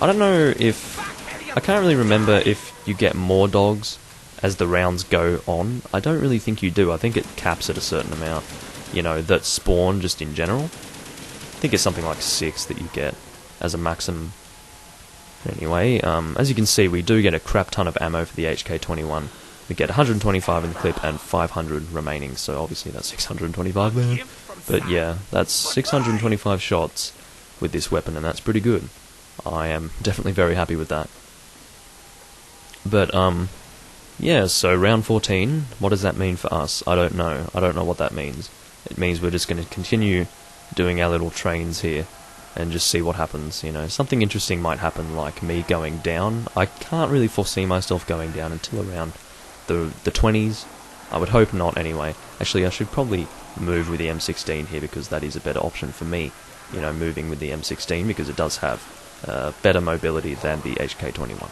I don't know if... I can't really remember if you get more dogs as the rounds go on. I don't really think you do. I think it caps at a certain amount, you know, that spawn just in general. I think it's something like 6 that you get as a maximum. Anyway, as you can see, we do get a crap ton of ammo for the HK21. We get 125 in the clip and 500 remaining, so obviously that's 625 there. But yeah, that's 625 shots with this weapon, and that's pretty good. I am definitely very happy with that. But, yeah, so round 14, what does that mean for us? I don't know. I don't know what that means. It means we're just going to continue doing our little trains here and just see what happens, you know. Something interesting might happen, like me going down. I can't really foresee myself going down until around the 20s. I would hope not, anyway. Actually, I should probably move with the M16 here, because that is a better option for me, you know, moving with the M16, because it does have better mobility than the HK21.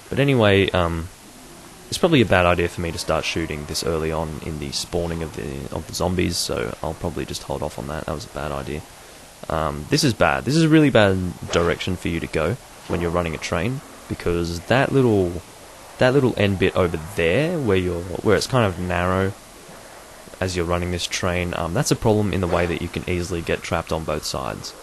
But anyway, it's probably a bad idea for me to start shooting this early on in the spawning of the zombies, so I'll probably just hold off on that. That was a bad idea. This is bad. This is a really bad direction for you to go when you're running a train, because that little end bit over there, where it's kind of narrow as you're running this train, that's a problem in the way that you can easily get trapped on both sides.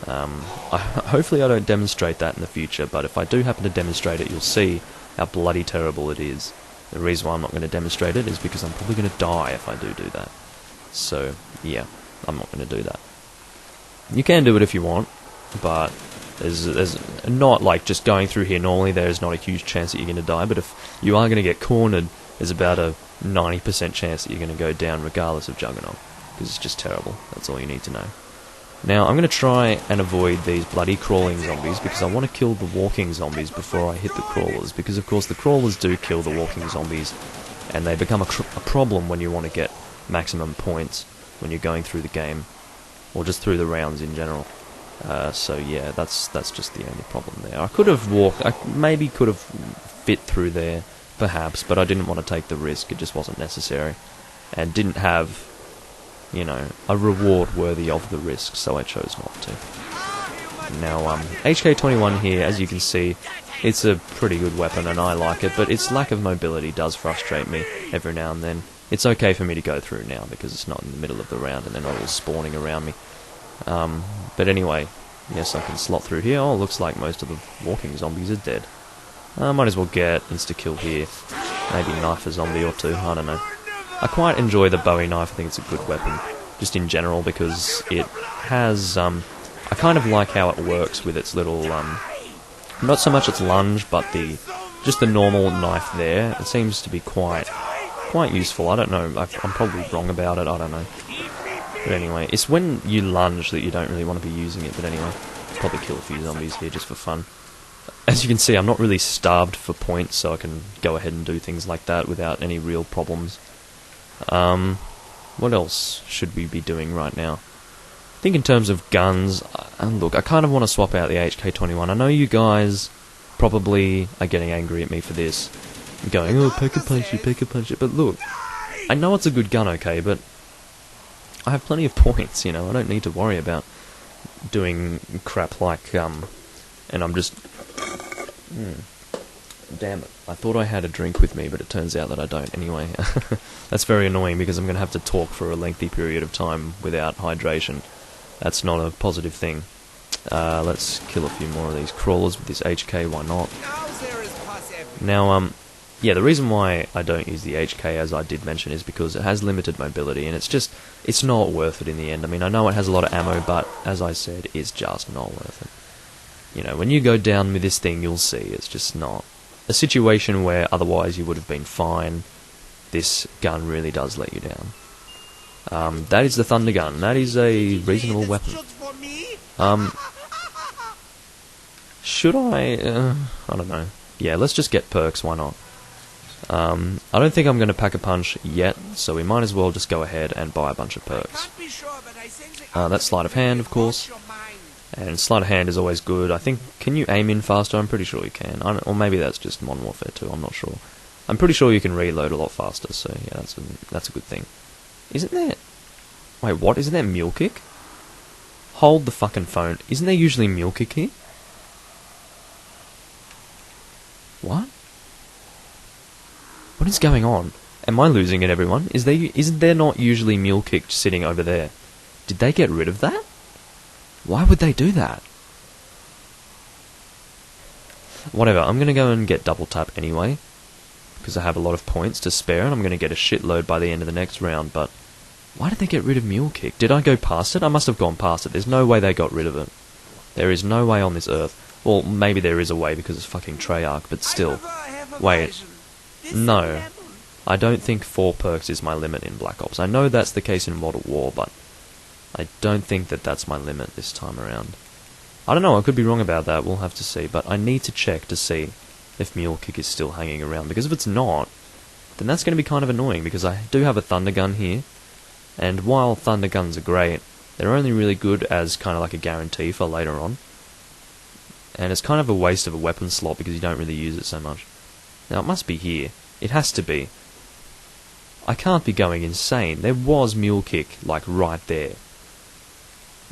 Hopefully I don't demonstrate that in the future, but if I do happen to demonstrate it, you'll see how bloody terrible it is. The reason why I'm not going to demonstrate it is because I'm probably going to die if I do that. So, yeah, I'm not going to do that. You can do it if you want, but there's not, like, just going through here normally, there's not a huge chance that you're going to die, but if you are going to get cornered, there's about a 90% chance that you're going to go down regardless of Juggernaut, because it's just terrible. That's all you need to know. Now, I'm going to try and avoid these bloody crawling zombies, because I want to kill the walking zombies before I hit the crawlers, because of course the crawlers do kill the walking zombies, and they become a problem when you want to get maximum points when you're going through the game, or just through the rounds in general. So yeah, that's just the only problem there. I maybe could have fit through there, perhaps, but I didn't want to take the risk. It just wasn't necessary, and didn't have, you know, a reward worthy of the risk, so I chose not to. Now, HK21 here, as you can see, it's a pretty good weapon and I like it, but its lack of mobility does frustrate me every now and then. It's okay for me to go through now, because it's not in the middle of the round and they're not all spawning around me. But anyway, yes, I can slot through here. Oh, looks like most of the walking zombies are dead. I might as well get insta-kill here. Maybe knife a zombie or two, I don't know. I quite enjoy the Bowie knife. I think it's a good weapon, just in general, because it has, I kind of like how it works with its little, not so much its lunge, but just the normal knife there. It seems to be quite useful. I don't know, I'm probably wrong about it, I don't know. But anyway, it's when you lunge that you don't really want to be using it, but anyway, I'll probably kill a few zombies here just for fun. As you can see, I'm not really starved for points, so I can go ahead and do things like that without any real problems. What else should we be doing right now? I think in terms of guns, look, I kind of want to swap out the HK21. I know you guys probably are getting angry at me for this, going, oh, peck-a-punch it, but look, I know it's a good gun, okay, but I have plenty of points, you know, I don't need to worry about doing crap like, and I'm just... Damn it. I thought I had a drink with me, but it turns out that I don't. Anyway, that's very annoying, because I'm going to have to talk for a lengthy period of time without hydration. That's not a positive thing. Let's kill a few more of these crawlers with this HK, why not? Now, yeah, the reason why I don't use the HK, as I did mention, is because it has limited mobility, and it's not worth it in the end. I mean, I know it has a lot of ammo, but, as I said, it's just not worth it. You know, when you go down with this thing, you'll see it's just not a situation where otherwise you would have been fine. This gun really does let you down. That is the Thunder Gun. That is a reasonable weapon. Should I? I don't know. Yeah, let's just get perks, why not? I don't think I'm going to pack a punch yet, so we might as well just go ahead and buy a bunch of perks. That's sleight of hand, of course. And sleight of hand is always good. I think, can you aim in faster? I'm pretty sure you can. Or maybe that's just Modern Warfare 2, I'm not sure. I'm pretty sure you can reload a lot faster, so yeah, that's a good thing. Isn't there... Wait, what? Isn't there Mule Kick? Hold the fucking phone. Isn't there usually Mule Kick here? What? What is going on? Am I losing it, everyone? Isn't there not usually mule kick sitting over there? Did they get rid of that? Why would they do that? Whatever, I'm going to go and get double tap anyway, because I have a lot of points to spare, and I'm going to get a shitload by the end of the next round, but why did they get rid of mule kick? Did I go past it? I must have gone past it. There's no way they got rid of it. There is no way on this earth. Well, maybe there is a way because it's fucking Treyarch, but still. Wait. No. I don't think 4 perks is my limit in Black Ops. I know that's the case in Modern War, but I don't think that that's my limit this time around. I don't know, I could be wrong about that, we'll have to see, but I need to check to see if mule kick is still hanging around, because if it's not, then that's going to be kind of annoying, because I do have a thunder gun here, and while thunder guns are great, they're only really good as kind of like a guarantee for later on, and it's kind of a waste of a weapon slot because you don't really use it so much. Now it must be here, it has to be. I can't be going insane, there was mule kick, like right there.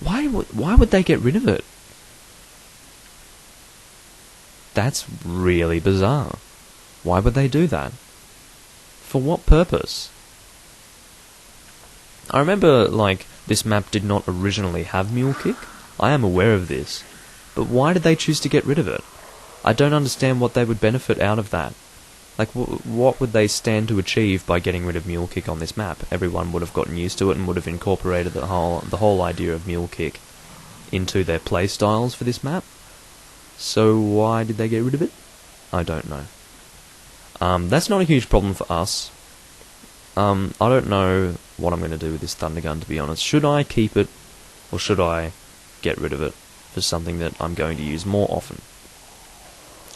Why would they get rid of it? That's really bizarre. Why would they do that? For what purpose? I remember, like, this map did not originally have mule kick. I am aware of this. But why did they choose to get rid of it? I don't understand what they would benefit out of that. Like, what would they stand to achieve by getting rid of mule kick on this map? Everyone would have gotten used to it and would have incorporated the whole idea of mule kick into their play styles for this map. So why did they get rid of it? I don't know. That's not a huge problem for us. I don't know what I'm going to do with this thunder gun, to be honest. Should I keep it, or should I get rid of it for something that I'm going to use more often?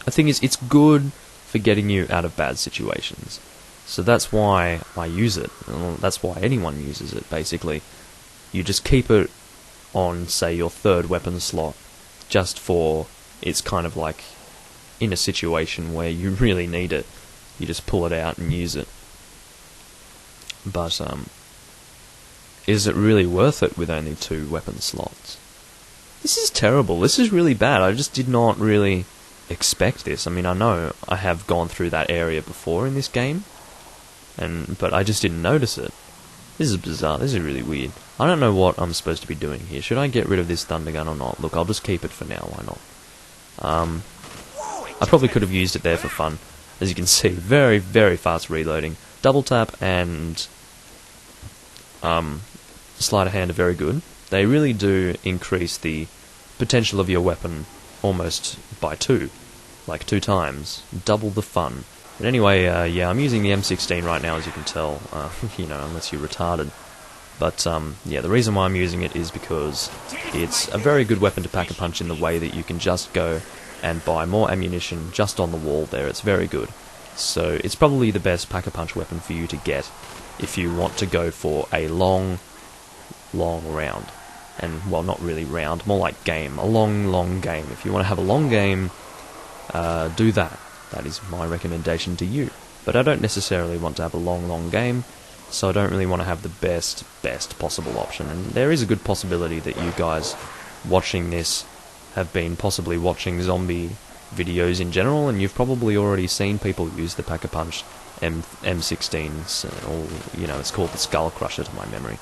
I think it's good for getting you out of bad situations. So that's why I use it. That's why anyone uses it, basically. You just keep it on, say, your 3rd weapon slot, just for, it's kind of like, in a situation where you really need it, you just pull it out and use it. But, is it really worth it with only 2 weapon slots? This is terrible, this is really bad, I just did not really expect this. I mean, I know I have gone through that area before in this game, but I just didn't notice it. This is bizarre, this is really weird. I don't know what I'm supposed to be doing here. Should I get rid of this thunder gun or not? Look, I'll just keep it for now, why not? I probably could have used it there for fun. As you can see, very, very fast reloading. Double tap and sleight of hand are very good. They really do increase the potential of your weapon almost by 2. Like 2 times. Double the fun. But anyway, yeah, I'm using the M16 right now, as you can tell. You know, unless you're retarded. But, yeah, the reason why I'm using it is because it's a very good weapon to pack a punch in the way that you can just go and buy more ammunition just on the wall there. It's very good. So it's probably the best pack-a-punch weapon for you to get if you want to go for a long round. And, well, not really round, more like game. A long game. If you want to have a long game, do that. That is my recommendation to you. But I don't necessarily want to have a long game, so I don't really want to have the best possible option. And there is a good possibility that you guys watching this have been possibly watching zombie videos in general, and you've probably already seen people use the Pack-a-Punch M16s, or, you know, it's called the Skull Crusher to my memory.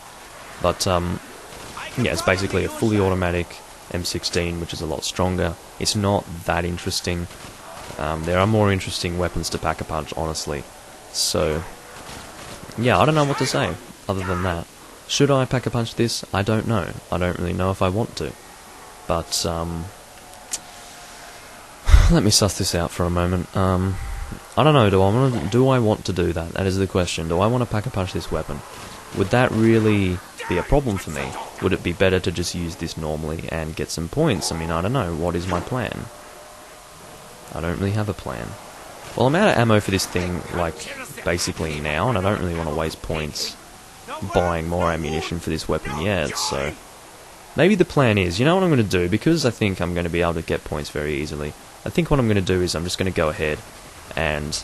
But, yeah, it's basically a fully automatic M16, which is a lot stronger. It's not that interesting. There are more interesting weapons to Pack-a-Punch, honestly. So, yeah, I don't know what to say, other than that. Should I Pack-a-Punch this? I don't know. I don't really know if I want to. But, let me suss this out for a moment. I don't know, do I want to do that? That is the question. Do I want to Pack-a-Punch this weapon? Would that really be a problem for me? Would it be better to just use this normally and get some points? I mean, I don't know. What is my plan? I don't really have a plan. Well, I'm out of ammo for this thing, like, basically now, and I don't really want to waste points buying more ammunition for this weapon yet, so maybe the plan is, you know what I'm going to do, because I think I'm going to be able to get points very easily, I think what I'm going to do is I'm just going to go ahead and,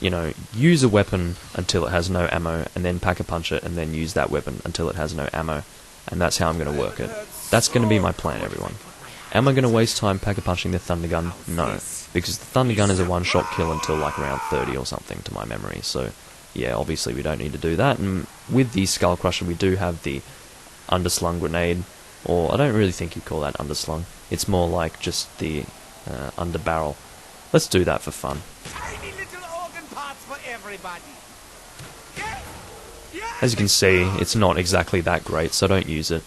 you know, use a weapon until it has no ammo, and then Pack-a-Punch it, and then use that weapon until it has no ammo, and that's how I'm going to work it. That's going to be my plan, everyone. Am I going to waste time pack-a-punching the Thunder Gun? No, because the Thunder Gun is a one-shot kill until like round 30 or something to my memory, so yeah, obviously we don't need to do that. And with the Skull Crusher we do have the underslung grenade, or I don't really think you'd call that underslung, it's more like just the underbarrel. Let's do that for fun. Tiny little organ parts for everybody. Yes. Yes. As you can see, it's not exactly that great, so don't use it.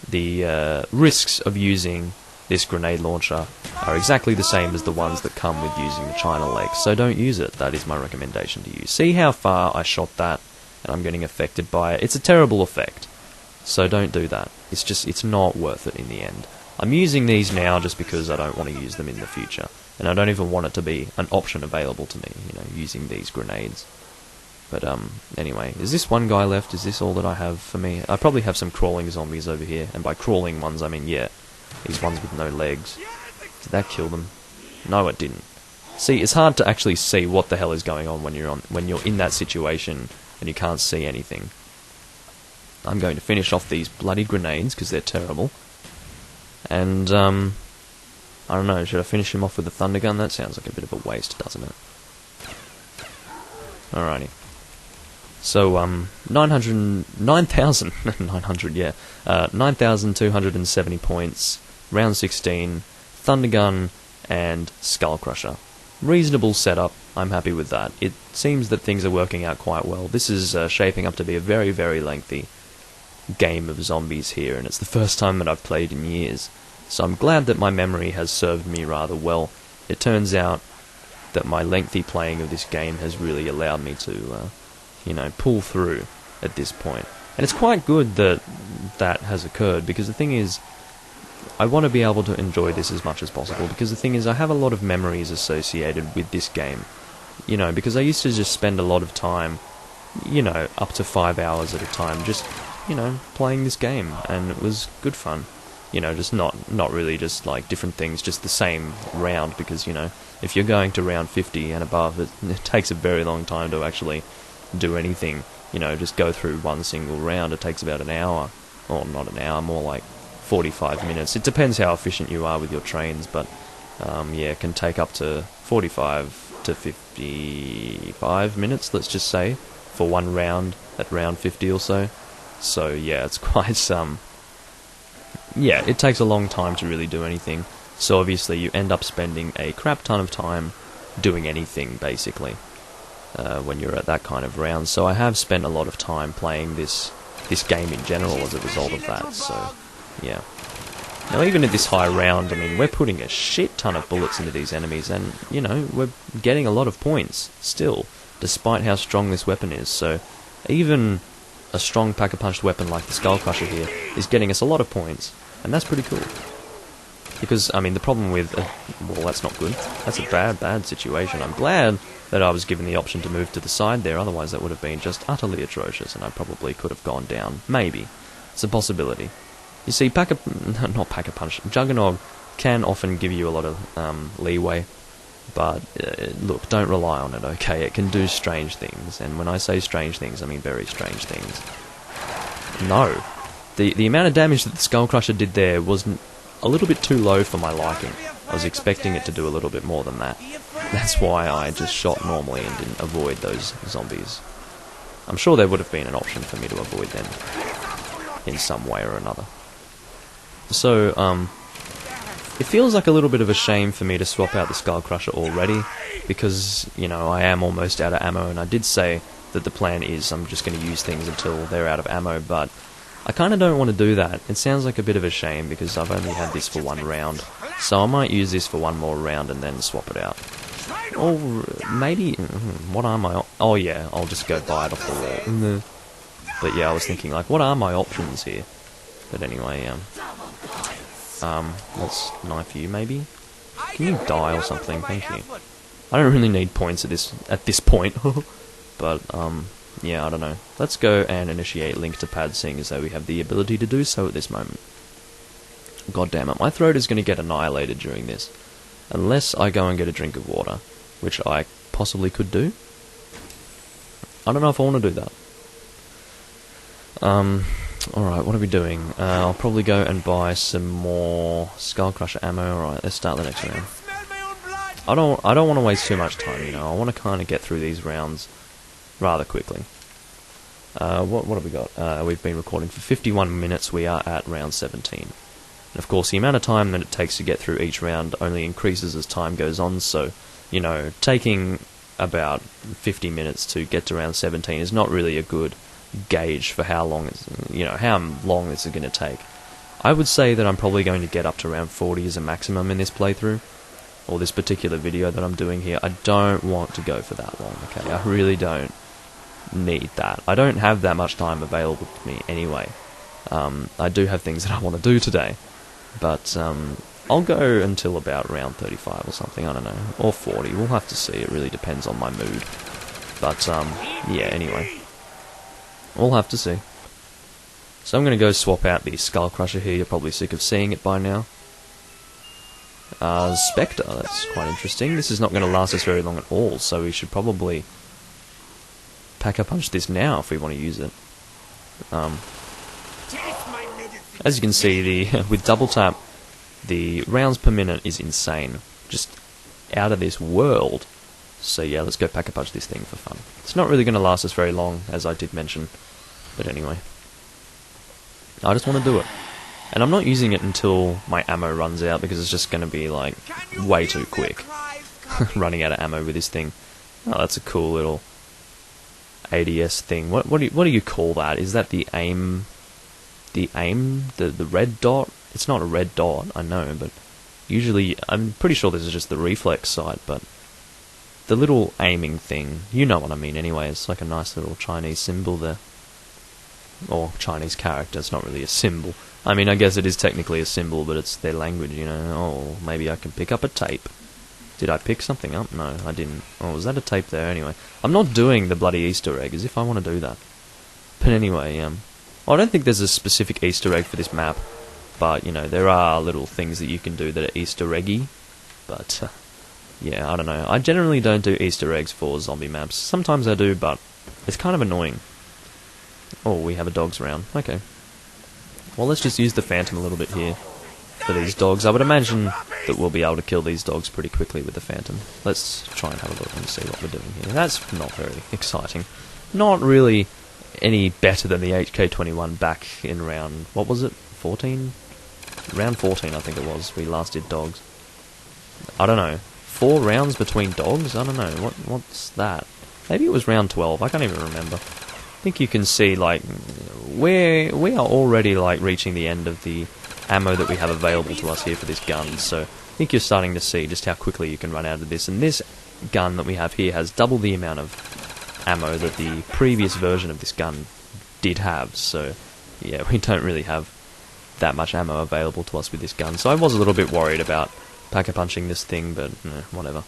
The risks of using this grenade launcher are exactly the same as the ones that come with using the China leg, so don't use it. That is my recommendation to you. See how far I shot that, and I'm getting affected by it. It's a terrible effect, so don't do that. It's not worth it in the end. I'm using these now just because I don't want to use them in the future, and I don't even want it to be an option available to me, you know, using these grenades. But anyway, is this one guy left? Is this all that I have for me? I probably have some crawling zombies over here, and by crawling ones I mean, yeah, these ones with no legs. Did that kill them? No, it didn't. See, it's hard to actually see what the hell is going on when you're in that situation and you can't see anything. I'm going to finish off these bloody grenades because they're terrible. And I don't know, should I finish him off with the Thunder Gun? That sounds like a bit of a waste, doesn't it? Alrighty. So, 9,270 points, round 16, Thunder Gun, and Skull Crusher. Reasonable setup, I'm happy with that. It seems that things are working out quite well. This is shaping up to be a very, very lengthy game of zombies here, and it's the first time that I've played in years. So I'm glad that my memory has served me rather well. It turns out that my lengthy playing of this game has really allowed me to, you know, pull through at this point. And it's quite good that that has occurred, because the thing is, I want to be able to enjoy this as much as possible, because the thing is, I have a lot of memories associated with this game. You know, because I used to just spend a lot of time, you know, up to 5 hours at a time, just, you know, playing this game, and it was good fun. You know, just not really just like different things, just the same round, because, you know, if you're going to round 50 and above, it takes a very long time to actually do anything. You know, just go through one single round, it takes about an hour, or not an hour, more like 45 minutes. It depends how efficient you are with your trains, but yeah, it can take up to 45 to 55 minutes, let's just say, for one round at round 50 or so. So yeah, it's quite yeah, it takes a long time to really do anything, so obviously you end up spending a crap ton of time doing anything, basically, when you're at that kind of round. So I have spent a lot of time playing this game in general as a result of that, so yeah. Now even at this high round, I mean, we're putting a shit ton of bullets into these enemies, and, you know, we're getting a lot of points, still, despite how strong this weapon is. So even a strong pack-a-punch weapon like the Skull Crusher here is getting us a lot of points, and that's pretty cool. Because, I mean, the problem with... well, that's not good. That's a bad situation. I'm glad that I was given the option to move to the side there, otherwise that would have been just utterly atrocious, and I probably could have gone down. Maybe. It's a possibility. You see, not Pack-a-Punch, Juggernog can often give you a lot of leeway, but look, don't rely on it, okay? It can do strange things, and when I say strange things, I mean very strange things. No. The amount of damage that the Skull Crusher did there was a little bit too low for my liking. I was expecting it to do a little bit more than that. That's why I just shot normally and didn't avoid those zombies. I'm sure there would have been an option for me to avoid them in some way or another. So, it feels like a little bit of a shame for me to swap out the Skull Crusher already, because, you know, I am almost out of ammo, and I did say that the plan is I'm just going to use things until they're out of ammo, but I kind of don't want to do that. It sounds like a bit of a shame, because I've only had this for one round, so I might use this for one more round and then swap it out. Or maybe, what are my... oh yeah, I'll just go buy it off the wall. But yeah, I was thinking, like, what are my options here? But anyway, let's knife you, maybe? Can you die or something? Thank you. I don't really need points at this point, but, yeah, I don't know. Let's go and initiate Link to Pad, seeing as though we have the ability to do so at this moment. God damn it, my throat is going to get annihilated during this. Unless I go and get a drink of water, which I possibly could do. I don't know if I want to do that. Alright, what are we doing? I'll probably go and buy some more Skullcrusher ammo. Alright, let's start the next round. Smell my own blood. I don't want to waste too much time, you know. I want to kind of get through these rounds rather quickly. What have we got? We've been recording for 51 minutes. We are at round 17. And of course, the amount of time that it takes to get through each round only increases as time goes on, so, you know, taking about 50 minutes to get to round 17 is not really a good gauge for how long it's, you know, how long this is going to take. I would say that I'm probably going to get up to around 40 as a maximum in this playthrough, or this particular video that I'm doing here. I don't want to go for that long, okay? I really don't need that. I don't have that much time available to me anyway. I do have things that I want to do today, but I'll go until about round 35 or something, I don't know, or 40, we'll have to see, it really depends on my mood. But, yeah, anyway. We'll have to see. So I'm going to go swap out the Skullcrusher here. You're probably sick of seeing it by now. Spectre, that's quite interesting. This is not going to last us very long at all, so we should probably Pack-a-Punch this now if we want to use it. As you can see, with double tap, the rounds per minute is insane. Just out of this world. So yeah, let's go Pack-a-Punch this thing for fun. It's not really going to last us very long, as I did mention. But anyway. I just want to do it. And I'm not using it until my ammo runs out, because it's just going to be, like, way too quick. Running out of ammo with this thing. Oh, that's a cool little ADS thing. What do you call that? Is that the aim? The red dot? It's not a red dot, I know, but usually, I'm pretty sure this is just the reflex sight, but the little aiming thing, you know what I mean anyway, it's like a nice little Chinese symbol there. Or Chinese character, it's not really a symbol. I mean, I guess it is technically a symbol, but it's their language, you know. Oh, maybe I can pick up a tape. Did I pick something up? No, I didn't. Oh, was that a tape there? Anyway, I'm not doing the bloody Easter egg, as if I want to do that. But anyway, I don't think there's a specific Easter egg for this map, but, you know, there are little things that you can do that are Easter eggy, but, yeah, I don't know. I generally don't do Easter eggs for zombie maps. Sometimes I do, but it's kind of annoying. Oh, we have a dogs round. Okay. Well, let's just use the Phantom a little bit here for these dogs. I would imagine that we'll be able to kill these dogs pretty quickly with the Phantom. Let's try and have a look and see what we're doing here. That's not very exciting. Not really any better than the HK-21 back in round, what was it, 14? Round 14, I think it was, we last did dogs. I don't know. 4 rounds between dogs? I don't know. What's that? Maybe it was round 12. I can't even remember. I think you can see, like, we are already, like, reaching the end of the ammo that we have available to us here for this gun, so I think you're starting to see just how quickly you can run out of this. And this gun that we have here has double the amount of ammo that the previous version of this gun did have, so yeah, we don't really have that much ammo available to us with this gun. So I was a little bit worried about Pack-a-Punching this thing, but whatever.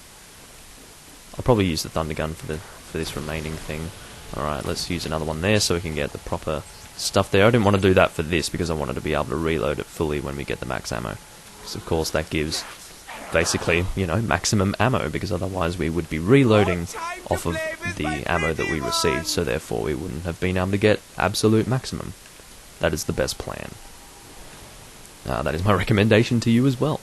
I'll probably use the Thunder Gun for this remaining thing. Alright, let's use another one there so we can get the proper stuff there. I didn't want to do that for this because I wanted to be able to reload it fully when we get the max ammo. Because of course that gives basically, you know, maximum ammo, because otherwise we would be reloading off of the ammo that we received, so therefore we wouldn't have been able to get absolute maximum. That is the best plan. That is my recommendation to you as well.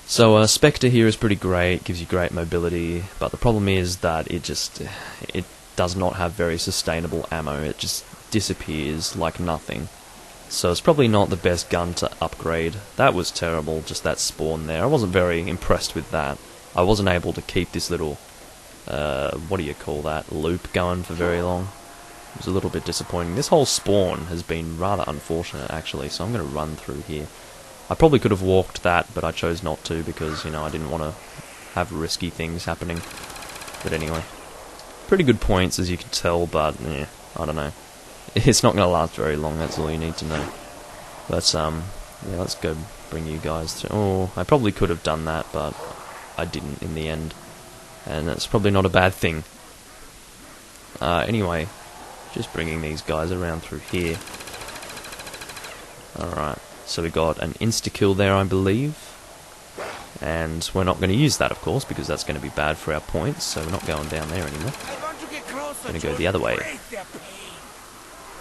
So Spectre here is pretty great, gives you great mobility, but the problem is that it does not have very sustainable ammo. It just disappears like nothing. So it's probably not the best gun to upgrade. That was terrible, just that spawn there. I wasn't very impressed with that. I wasn't able to keep this little, what do you call that, loop going for very long. It was a little bit disappointing. This whole spawn has been rather unfortunate, actually, so I'm going to run through here. I probably could have walked that, but I chose not to because, you know, I didn't want to have risky things happening. But anyway, pretty good points, as you can tell, but, yeah, I don't know. It's not going to last very long, that's all you need to know. But, yeah, let's go bring you guys through. Oh, I probably could have done that, but I didn't in the end. And that's probably not a bad thing. Anyway, just bringing these guys around through here. Alright, so we got an insta-kill there, I believe. And we're not going to use that, of course, because that's going to be bad for our points, so we're not going down there anymore. We're going to go the other way.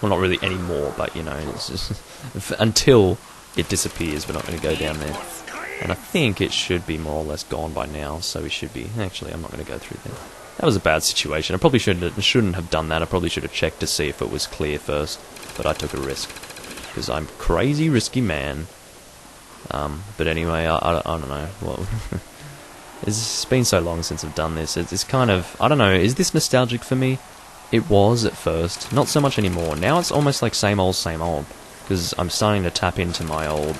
Well, not really anymore, but, you know, it's just until it disappears, we're not going to go down there. And I think it should be more or less gone by now, so we should be... Actually, I'm not going to go through there. That was a bad situation. I probably shouldn't have done that. I probably should have checked to see if it was clear first, but I took a risk. Because I'm crazy risky man. But anyway, I don't know. Well, it's been so long since I've done this. It's kind of... I don't know, is this nostalgic for me? It was at first. Not so much anymore. Now it's almost like same old, because I'm starting to tap into my old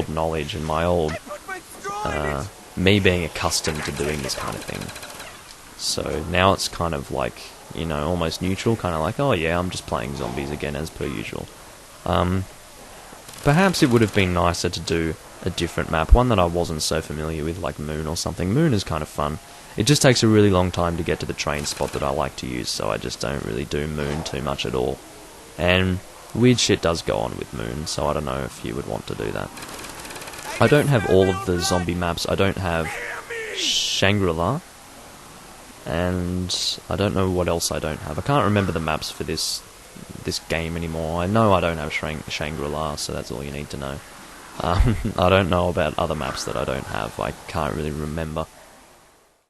knowledge and my old me being accustomed to doing this kind of thing. So now it's kind of like, you know, almost neutral, kind of like, oh yeah, I'm just playing zombies again as per usual. Perhaps it would have been nicer to do a different map, one that I wasn't so familiar with, like Moon or something. Moon is kind of fun. It just takes a really long time to get to the train spot that I like to use, so I just don't really do Moon too much at all. And weird shit does go on with Moon, so I don't know if you would want to do that. I don't have all of the zombie maps. I don't have Shangri-La, and I don't know what else I don't have. I can't remember the maps for this game anymore. I know I don't have Shangri-La, so that's all you need to know. I don't know about other maps that I don't have. I can't really remember.